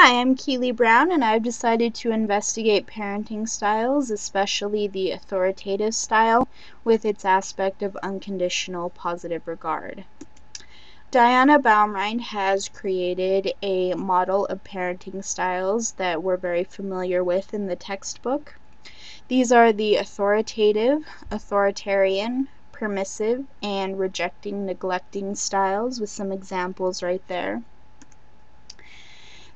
Hi, I'm Keely Brown, and I've decided to investigate parenting styles, especially the authoritative style, with its aspect of unconditional positive regard. Diana Baumrind has created a model of parenting styles that we're very familiar with in the textbook. These are the authoritative, authoritarian, permissive, and rejecting, neglecting styles, with some examples right there.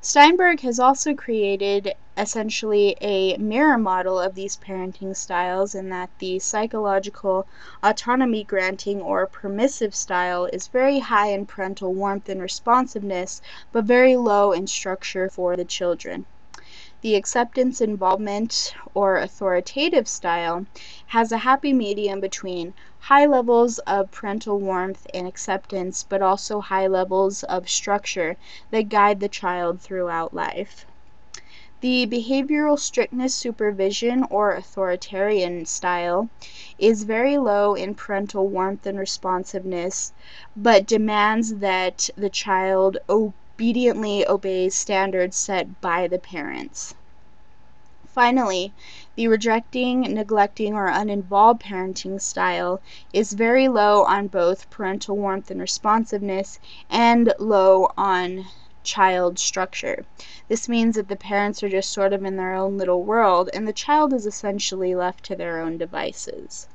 Steinberg has also created essentially a mirror model of these parenting styles, in that the psychological autonomy granting or permissive style is very high in parental warmth and responsiveness, but very low in structure for the children. The acceptance involvement or authoritative style has a happy medium between high levels of parental warmth and acceptance, but also high levels of structure that guide the child throughout life. The behavioral strictness supervision or authoritarian style is very low in parental warmth and responsiveness, but demands that the child obediently obeys standards set by the parents. Finally, the rejecting, neglecting, or uninvolved parenting style is very low on both parental warmth and responsiveness and low on child structure. This means that the parents are just sort of in their own little world, and the child is essentially left to their own devices.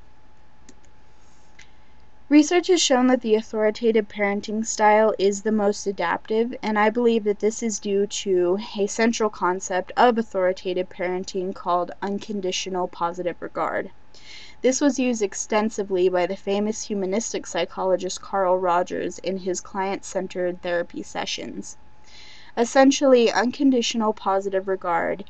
Research has shown that the authoritative parenting style is the most adaptive, and I believe that this is due to a central concept of authoritative parenting called unconditional positive regard. This was used extensively by the famous humanistic psychologist Carl Rogers in his client-centered therapy sessions. Essentially, unconditional positive regard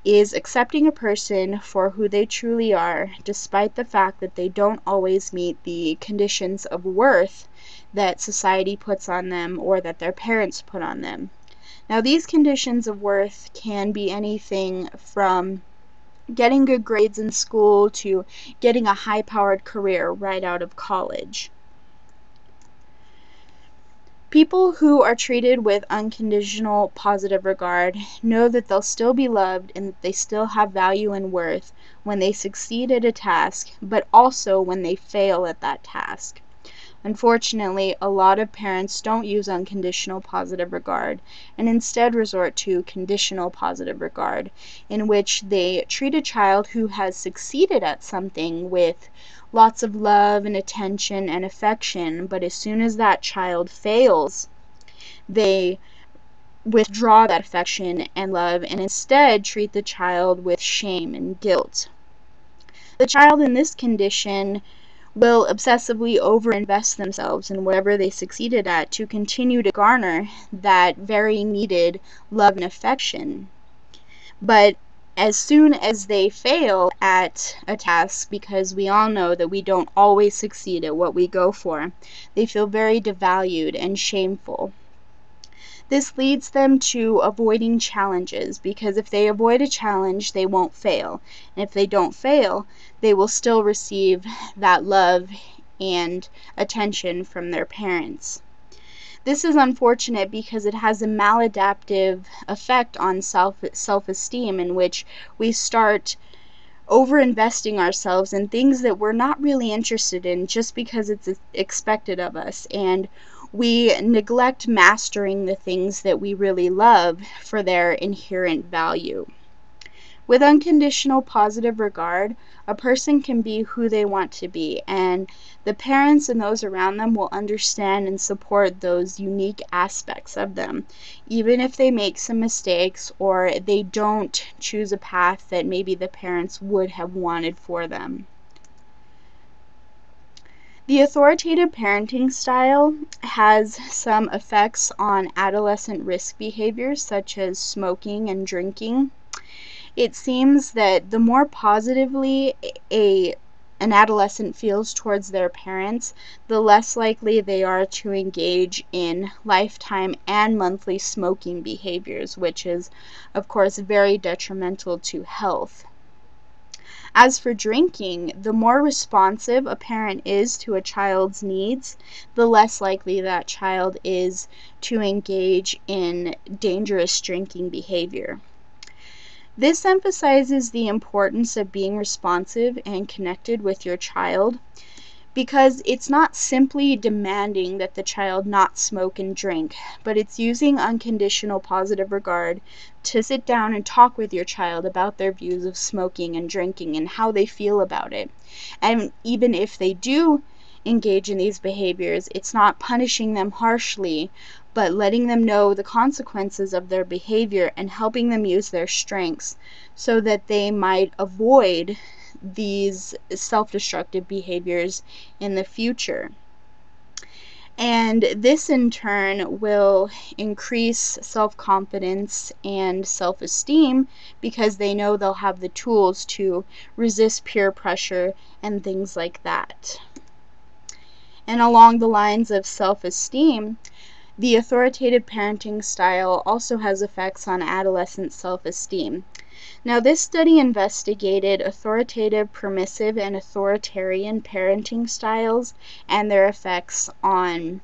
is accepting a person for who they truly are, despite the fact that they don't always meet the conditions of worth that society puts on them or that their parents put on them. Now, these conditions of worth can be anything from getting good grades in school to getting a high-powered career right out of college. People who are treated with unconditional positive regard know that they'll still be loved and that they still have value and worth when they succeed at a task, but also when they fail at that task. Unfortunately, a lot of parents don't use unconditional positive regard and instead resort to conditional positive regard, in which they treat a child who has succeeded at something with lots of love and attention and affection, but as soon as that child fails, they withdraw that affection and love and instead treat the child with shame and guilt. The child in this condition will obsessively overinvest themselves in whatever they succeeded at to continue to garner that very needed love and affection. But as soon as they fail at a task, because we all know that we don't always succeed at what we go for, they feel very devalued and shameful. This leads them to avoiding challenges, because if they avoid a challenge, they won't fail. And if they don't fail, they will still receive that love and attention from their parents. This is unfortunate because it has a maladaptive effect on self-esteem, in which we start over-investing ourselves in things that we're not really interested in just because it's expected of us, and we neglect mastering the things that we really love for their inherent value. With unconditional positive regard, a person can be who they want to be, and the parents and those around them will understand and support those unique aspects of them, even if they make some mistakes or they don't choose a path that maybe the parents would have wanted for them. The authoritative parenting style has some effects on adolescent risk behaviors such as smoking and drinking. It seems that the more positively an adolescent feels towards their parents, the less likely they are to engage in lifetime and monthly smoking behaviors, which is, of course, very detrimental to health. As for drinking, the more responsive a parent is to a child's needs, the less likely that child is to engage in dangerous drinking behavior. This emphasizes the importance of being responsive and connected with your child, because it's not simply demanding that the child not smoke and drink, but it's using unconditional positive regard to sit down and talk with your child about their views of smoking and drinking and how they feel about it. And even if they do engage in these behaviors, it's not punishing them harshly, but letting them know the consequences of their behavior and helping them use their strengths so that they might avoid these self-destructive behaviors in the future. And this in turn will increase self-confidence and self-esteem, because they know they'll have the tools to resist peer pressure and things like that. And along the lines of self-esteem, the authoritative parenting style also has effects on adolescent self-esteem. Now, this study investigated authoritative, permissive, and authoritarian parenting styles and their effects on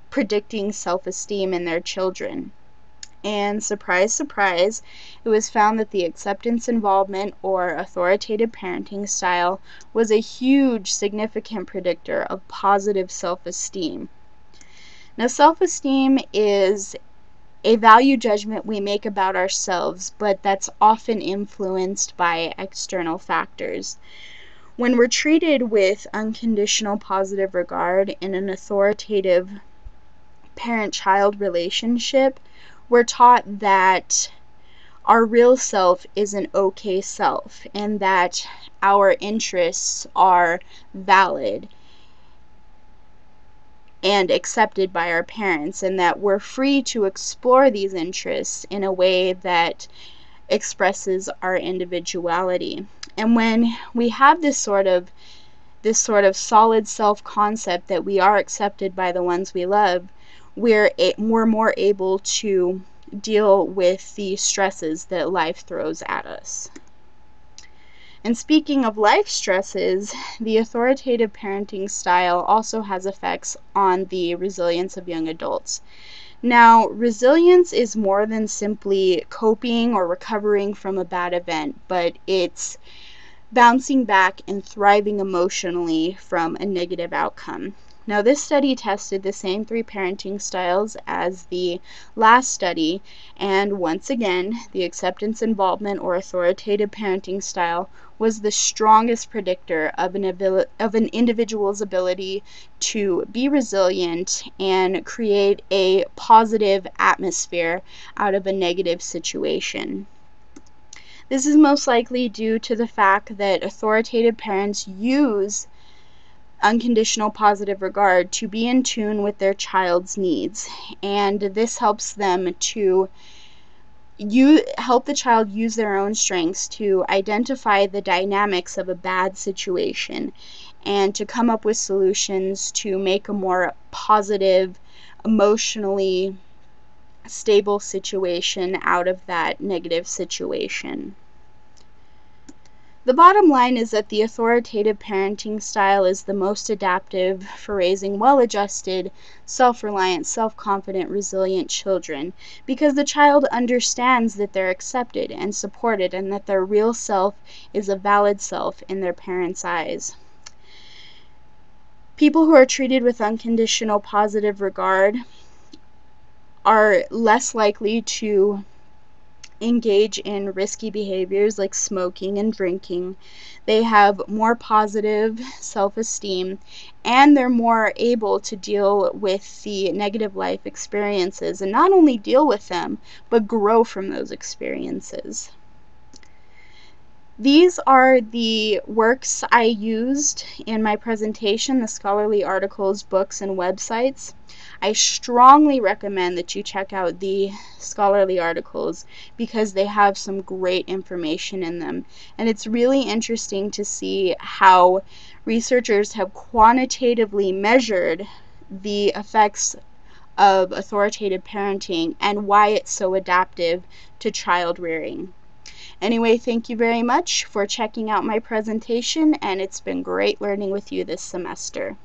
predicting self-esteem in their children. And surprise, surprise, it was found that the acceptance involvement or authoritative parenting style was a huge, significant predictor of positive self-esteem. Now, self-esteem is a value judgment we make about ourselves, but that's often influenced by external factors. When we're treated with unconditional positive regard in an authoritative parent-child relationship, we're taught that our real self is an okay self and that our interests are valid and accepted by our parents, and that we're free to explore these interests in a way that expresses our individuality. And when we have this sort of solid self-concept that we are accepted by the ones we love, we're more able to deal with the stresses that life throws at us. And speaking of life stresses, the authoritative parenting style also has effects on the resilience of young adults. Now, resilience is more than simply coping or recovering from a bad event, but it's bouncing back and thriving emotionally from a negative outcome. Now, this study tested the same 3 parenting styles as the last study, and once again, the acceptance involvement or authoritative parenting style was the strongest predictor of an individual's ability to be resilient and create a positive atmosphere out of a negative situation. This is most likely due to the fact that authoritative parents use unconditional positive regard to be in tune with their child's needs, and this helps them to help the child use their own strengths to identify the dynamics of a bad situation and to come up with solutions to make a more positive, emotionally stable situation out of that negative situation. The bottom line is that the authoritative parenting style is the most adaptive for raising well-adjusted, self-reliant, self-confident, resilient children, because the child understands that they're accepted and supported and that their real self is a valid self in their parents' eyes. People who are treated with unconditional positive regard are less likely to engage in risky behaviors like smoking and drinking. They have more positive self-esteem, and they're more able to deal with the negative life experiences, and not only deal with them, but grow from those experiences. These are the works I used in my presentation, the scholarly articles, books, and websites. I strongly recommend that you check out the scholarly articles because they have some great information in them. And it's really interesting to see how researchers have quantitatively measured the effects of authoritative parenting and why it's so adaptive to child rearing. Anyway, thank you very much for checking out my presentation, and it's been great learning with you this semester.